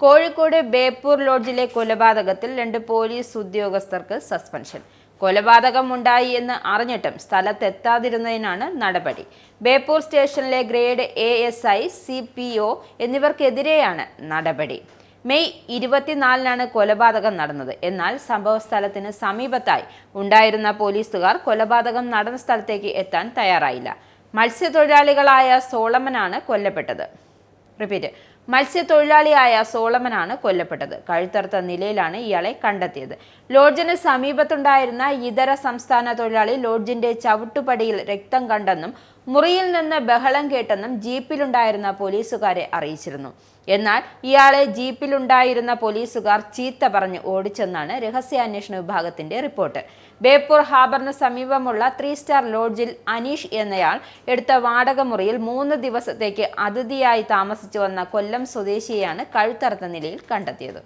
കോഴിക്കോട് ബേപ്പൂർ ലോഡ്ജിലെ കൊലപാതകത്തിൽ 2 പോലീസ് ഉദ്യോഗസ്ഥർക്ക് സസ്പെൻഷൻ. കൊലപാതകം ഉണ്ടായി എന്ന് അറിഞ്ഞിട്ടും സ്ഥലത്തെത്താതിരുന്നതിനാണ് നടപടി. ബേപ്പൂർ സ്റ്റേഷനിലെ ഗ്രേഡ് ASI, CPO എന്നിവർക്കെതിരെയാണ് നടപടി. മെയ് 24-നാണ് കൊലപാതകം നടന്നത്. എന്നാൽ സംഭവസ്ഥലത്തിന് സമീപത്തായി ഉണ്ടായിരുന്ന പോലീസുകാർ കൊലപാതകം നടന്ന സ്ഥലത്തേക്ക് എത്താൻ തയ്യാറായില്ല. മത്സ്യത്തൊഴിലാളിയായ സോളമനാണ് കൊല്ലപ്പെട്ടത്. കഴുത്തറുത്ത നിലയിലാണ് ഇയാളെ കണ്ടെത്തിയത്. ലോഡ്ജിന് സമീപത്തുണ്ടായിരുന്ന ഇതര സംസ്ഥാന തൊഴിലാളി ലോഡ്ജിന്റെ ചവിട്ടുപടിയിൽ രക്തം കണ്ടെന്നും മുറിയിൽ നിന്ന് ബഹളം കേട്ടെന്നും ജീപ്പിലുണ്ടായിരുന്ന പോലീസുകാരെ അറിയിച്ചിരുന്നു. എന്നാൽ ഇയാളെ ജീപ്പിലുണ്ടായിരുന്ന പോലീസുകാർ ചീത്ത പറഞ്ഞ് ഓടിച്ചെന്നാണ് രഹസ്യാന്വേഷണ വിഭാഗത്തിന്റെ റിപ്പോർട്ട്. ബേപ്പൂർ ഹാർബറിന് സമീപമുള്ള 3 സ്റ്റാർ ലോഡ്ജിൽ അനീഷ് എന്നയാൾ എടുത്ത വാടക മുറിയിൽ 3 ദിവസത്തേക്ക് അതിഥിയായി താമസിച്ചു വന്ന കൊല്ലം സ്വദേശിയെയാണ് കഴുത്തറുത്ത നിലയിൽ കണ്ടെത്തിയത്.